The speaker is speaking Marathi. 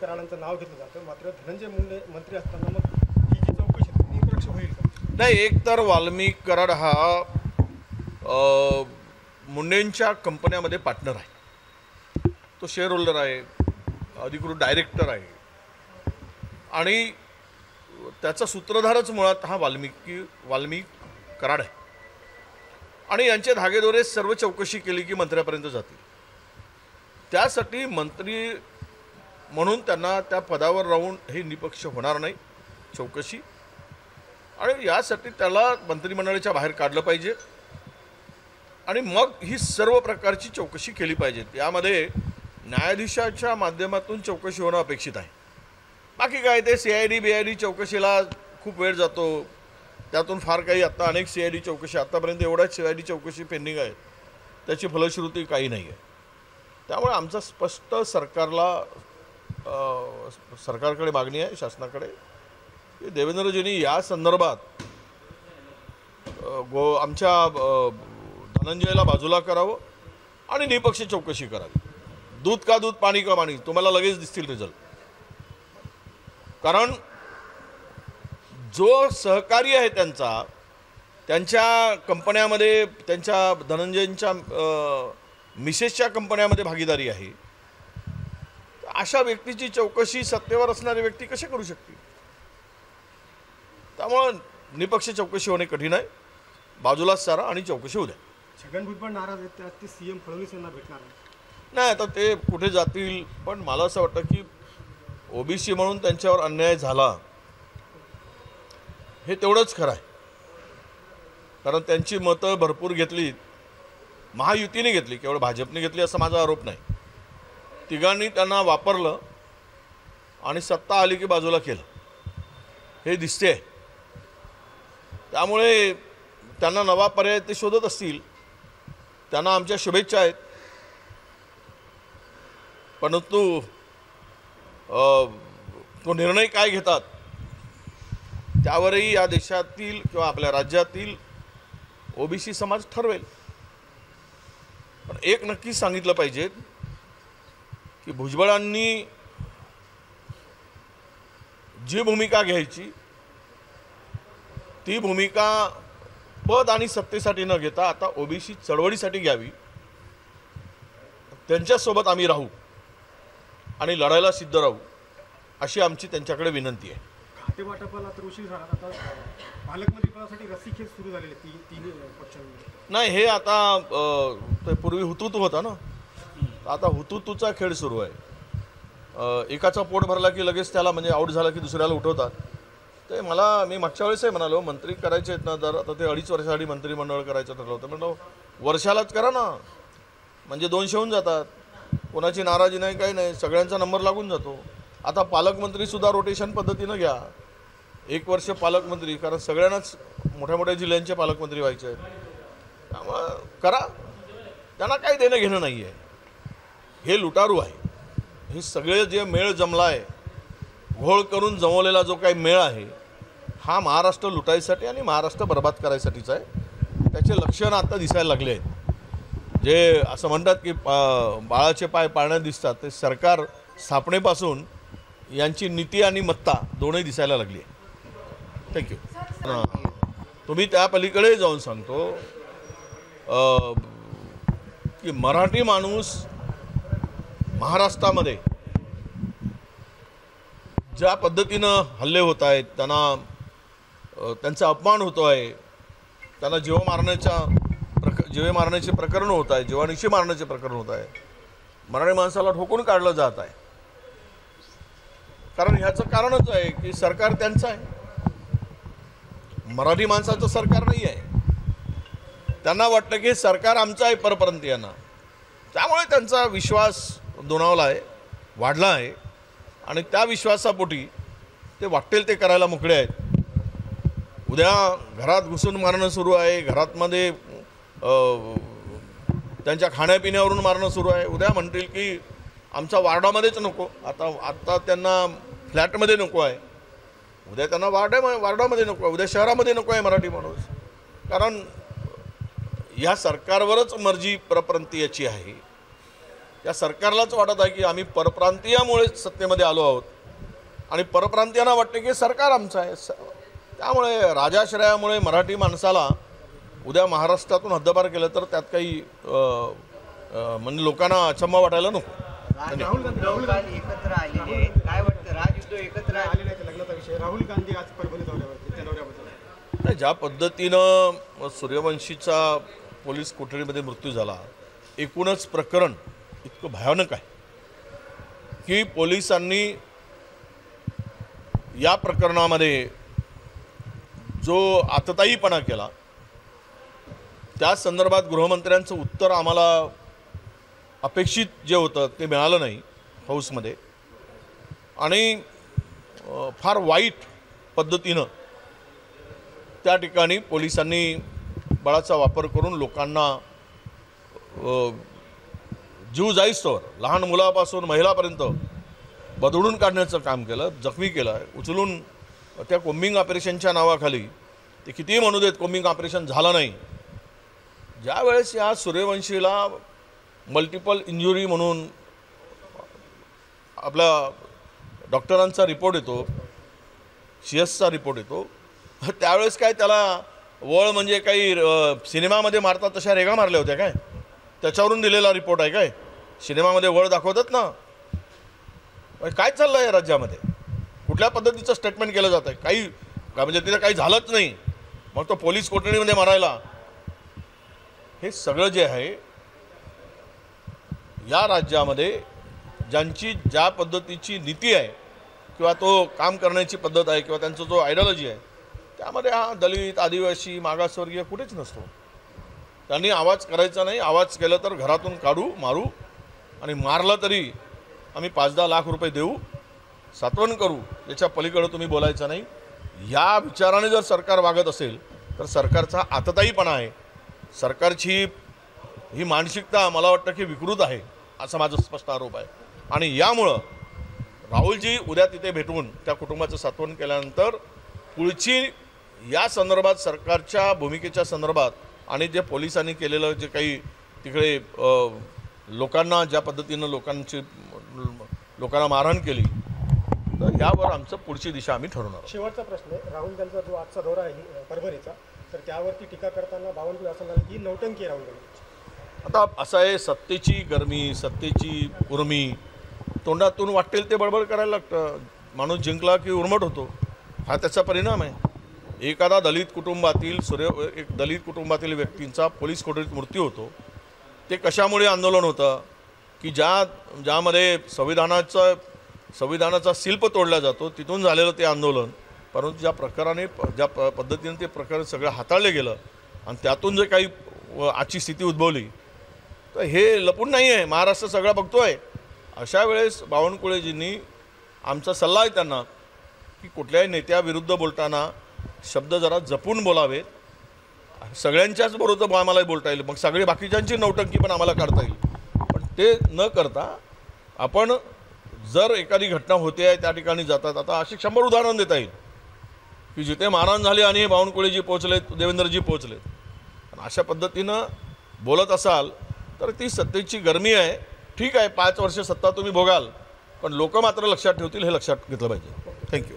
कराडांचं नाव घेतलं जातं, मात्र धनंजय मुंडे मंत्री असताना मग ही जी चौकशी निष्पक्ष होईल का? नाही, एक तर वाल्मिक कराड हा मुंडेंच्या कंपन्यामध्ये पार्टनर आहे, तो शेअर होल्डर आहे, अधिकृत डायरेक्टर आहे आणि त्याचा सूत्रधारच मुळात हा वाल्मिक कराड आहे आणि यांचे धागेदोरे सर्व चौकशी केली की मंत्र्यापर्यंत जातील. त्यासाठी मंत्री म्हणून त्यांना त्या पदावर राहून हे निपक्ष होणार नाही चौकशी, आणि यासाठी त्याला मंत्रिमंडळाच्या बाहेर काढलं पाहिजे आणि मग ही सर्व प्रकारची चौकशी केली पाहिजे. यामध्ये न्यायाधीशाच्या माध्यमातून चौकशी होणं अपेक्षित आहे. बाकी काय ते CID BID चौकशीला खूप वेळ जातो, त्यातून फार काही आता अनेक CID चौकशी आत्तापर्यंत एवढ्याच CID चौकशी पेंडिंग आहे, त्याची फलश्रुती काही नाही आहे. त्यामुळे आमचा स्पष्ट सरकारकडे मागणी आहे, शासनाकडे, की देवेंद्रजींनी या संदर्भात आमच्या धनंजयला बाजूला करावं आणि निपक्ष चौकशी करावी. दूध का दूध पाणी का पाणी तुम्हाला लगेच दिसतील रिझल्ट. कारण जो सहकारी आहे त्यांच्या कंपन्यामध्ये, त्यांच्या धनंजयंच्या मिसेसच्या कंपन्यामध्ये भागीदारी आहे, अशा व्यक्तीची चौकशी सत्तेवर असणारी व्यक्ती कशी करू शकते? त्यामुळं निपक्ष चौकशी होणे कठीण आहे. बाजूलाच सारा आणि चौकशी होऊ द्या. छगन भुजबळ नाराज आहेत, त्यात ते CM फडणवीस यांना भेटणार नाही. आता ते कुठे जातील, पण मला असं वाटतं की OBC म्हणून त्यांच्यावर अन्याय झाला हे तेवढंच खरं आहे. कारण त्यांची मतं भरपूर घेतली, महायुतीने घेतली, केवळ भाजपने घेतली असा माझा आरोप नाही. तिघांनी त्यांना वापरलं आणि सत्ता आली की बाजूला केलं हे दिसते. त्यामुळे त्यांना नवा पर्याय ते शोधत असतील. त्यांना आमच्या शुभेच्छा आहेत, परंतु तो निर्णय काय घेतात त्यावरही या देशातील किंवा आपल्या राज्यातील OBC समाज ठरवेल. पण एक नक्की सांगितलं पाहिजे की भुजबळांनी जी भूमिका घ्यायची ती भूमिका पद आणि सत्तेसाठी न घेता आता OBC चळवळीसाठी घ्यावी. त्यांच्यासोबत आम्ही राहू आणि लढायला सिद्ध राहू अशी आमची त्यांच्याकडे विनंती आहे. खाते वाटपाला तर उशीर झाला, आता पालकमंत्रीपदासाठी रस्सीखेच सुरू झालेले तीन पक्षांमध्ये. नाही, हे आता ते पूर्वी हुतुतू होता ना, आता हुतुतूचा खेळ सुरू आहे. एकाचा पोट भरला की लगेच त्याला, म्हणजे आऊट झाला की दुसऱ्याला उठवतात. ते मी मागच्या वेळेसही म्हणालो मंत्री करायचे आहेत ना, तर आता ते 2.5 वर्षासाठी मंत्रिमंडळ करायचं ठरलं होतं. म्हणलं वर्षालाच करा ना, म्हणजे 200 होऊन जातात. कोणाची नाराजी नाही, काही नाही, सगळ्यांचा नंबर लागून जातो. आता पालकमंत्रीसुद्धा रोटेशन पद्धतीनं घ्या, 1 वर्ष पालकमंत्री, कारण सगळ्यांनाच मोठ्या मोठ्या जिल्ह्यांचे पालकमंत्री व्हायचे आहेत. त्यामुळं करा, त्यांना काही देणं घेणं नाही आहे. हे लुटारू आहे. हे सगळे जे मेळ जमला आहे, घोळ करून जमवलेला जो काही मेळ आहे, हा महाराष्ट्र लुटायसाठी आणि महाराष्ट्र बर्बाद करायसाठीचा आहे. त्याचे लक्षणं आता दिसायला लागले आहेत. जे असं म्हणतात की बाळाचे पाय पाळण्यात दिसतात, ते सरकार स्थापनेपासून यांची नीती आणि मत्ता दोन्ही दिसायला लागली आहे. थँक्यू. तुम्ही त्या पलीकडे जाऊन सांगतो की मराठी माणूस महाराष्ट्रामध्ये ज्या पद्धतीनं हल्ले होत आहेत, त्यांचा अपमान होतो आहे, त्यांना जीवे मारण्याचे प्रकरण होत आहे, जीवानिशी मारण्याचे प्रकरण होत आहे, मराठी माणसाला ठोकून काढलं जात आहे. कारण ह्याचं कारणच आहे की सरकार त्यांचं आहे, मराठी माणसाचं सरकार नाही आहे. त्यांना वाटतं की सरकार आमचं आहे परप्रांतीयांना. त्यामुळे त्यांचा विश्वास दुणावला आहे, वाढला आहे आणि त्या विश्वासापोटी ते वाटेल ते करायला मोकळे आहेत. उद्या घरात घुसून मारणं सुरू आहे, घरातमध्ये त्यांच्या खाण्यापिण्यावरून मारणं सुरू आहे. उद्या म्हणतील की आमच्या वार्डामध्येच नको, आता त्यांना फ्लॅटमध्ये नको आहे, उद्या त्यांना वार्डामध्ये नको आहे, उद्या शहरामध्ये नको आहे मराठी माणूस. कारण या सरकारवरच मर्जी परप्रांतीयाची आहे. त्या सरकारलाच वाटत आहे की आम्ही परप्रांतीयामुळे सत्तेमध्ये आलो आहोत आणि परप्रांतीयांना वाटते की सरकार आमचं आहे. त्यामुळे राजाश्रयामुळे मराठी माणसाला उद्या महाराष्ट्रातून हद्दपार केलं तर त्यात काही म्हणजे लोकांना अचंबा वाटायला नको. राहुल गांधी एकत्र आलेले आहेत. काय वाटतं राजयुद्ध एकत्र आले नाही लग्नाचा विषय. राहुल गांधी आज परभणी दौऱ्यावरती त्या दौऱ्याबद्दल नाही, ज्या पद्धतीनं सूर्यवंशीचा पोलीस कोठडीमध्ये मृत्यू झाला, एकूणच प्रकरण इतकं भयानक आहे की पोलिसांनी या प्रकरणामध्ये जो आतताईपणा केला त्या संदर्भात गृहमंत्र्यांचं उत्तर आम्हाला अपेक्षित जे होतं ते मिळालं नाही हाऊसमध्ये आणि फार वाईट पद्धतीनं त्या ठिकाणी पोलिसांनी बळाचा वापर करून लोकांना जीव जाईस्तोवर लहान मुलापासून महिलापर्यंत बदडून काढण्याचं काम केलं, जखमी केलं. उचलून त्या कोम्बिंग ऑपरेशनच्या नावाखाली ते कितीही म्हणू देत कोम्बिंग ऑपरेशन झालं नाही. ज्यावेळेस या सूर्यवंशीला मल्टिपल इंजुरी म्हणून आपला डॉक्टरांचा रिपोर्ट येतो, CS रिपोर्ट येतो, त्यावेळेस काय त्याला वळ म्हणजे काही सिनेमामध्ये मारतात तशा रेगा मारल्या होत्या काय? त्याच्यावरून दिलेला रिपोर्ट आहे काय? सिनेमामध्ये वळ दाखवतात ना. काय चाललं आहे राज्यामध्ये? कुठल्या पद्धतीचं स्टेटमेंट केलं जातं आहे? काही का म्हणजे तिथे काही झालंच नाही मग तो पोलीस कोठडीमध्ये मारायला. हे सगळं जे आहे या राज्यामध्ये ज्यांची ज्या पद्धतीची नीती आहे किंवा तो काम करण्याची पद्धत आहे किंवा त्यांचा जो आयडिओलॉजी आहे त्यामध्ये हा दलित, आदिवासी, मागासवर्गीय कुठेच नसतो. त्यांनी आवाज करायचा नाही. आवाज केलं तर घरातून काढू, मारू आणि मारलं तरी आम्ही 5-10 लाख रुपये देऊ, सात्वन करू, याच्या पलीकडे तुम्ही बोलायचं नाही. या विचाराने जर सरकार वागत असेल तर सरकारचा आतताईपणा आहे. सरकारची ही मानसिकता मला वाटतं की विकृत आहे असा माझा स्पष्ट आरोप आहे. आणि यामुळं राहुलजी उद्या तिथे भेटून त्या कुटुंबाचं सात्वन केल्यानंतर पुढची या संदर्भात सरकारच्या भूमिकेच्या संदर्भात आणि जे पोलिसांनी केलेलं जे काही तिकडे लोकांना ज्या पद्धतीनं लोकांना मारहाण केली तर यावर आमचं पुढची दिशा आम्ही ठरवणार. शेवटचा प्रश्न आहे. राहुल गांधीचा जो आजचा दौरा आहे परभणीचा, तर त्यावरती टीका करताना बावनकुळे असं म्हणाले की नौटंकी राहुल गांधी. आता असं आहे, सत्तेची गरमी, सत्तेची उर्मी, तोंडातून वाटेल ते बडबड करायला लागतं. माणूस जिंकला की उर्मट होतो, हा त्याचा परिणाम आहे. एखादा दलित कुटुंबातील व्यक्तींचा पोलीस कोठडीत मृत्यू होतो. ते कशामुळे आंदोलन होतं की ज्यामध्ये संविधानाचा शिल्प तोडला जातो तिथून झालेलं ते आंदोलन. परंतु ज्या पद्धतीने ते प्रकरण सगळं हाताळलं गेलं आणि त्यातून जे काही आजची स्थिती उद्भवली तर हे लपून नाही आहे, महाराष्ट्र सगळा बघतो आहे. अशा वेळेस बावनकुळेजींनी आमचा सल्ला आहे त्यांना की कुठल्याही नेत्याविरुद्ध बोलताना शब्द जरा जपून बोलावेत. सगळ्यांच्याच बरोबर आम्हालाही बोलता येईल, मग सगळे बाकीच्यांची नौटंकी पण आम्हाला काढता येईल. पण ते न करता आपण जर एखादी घटना होते आहे त्या ठिकाणी जातात. आता अशी 100 उदाहरण देता येईल की जिथे मारहाण झाली आणि बावनकुळेजी पोहोचलेत, देवेंद्रजी पोहोचलेत. आणि अशा पद्धतीनं बोलत असाल तर ती सत्तेची गरमी आहे. ठीक आहे, 5 वर्ष सत्ता तुम्ही भोगाल पण लोक मात्र लक्षात ठेवतील, हे लक्षात घेतलं पाहिजे. थँक्यू.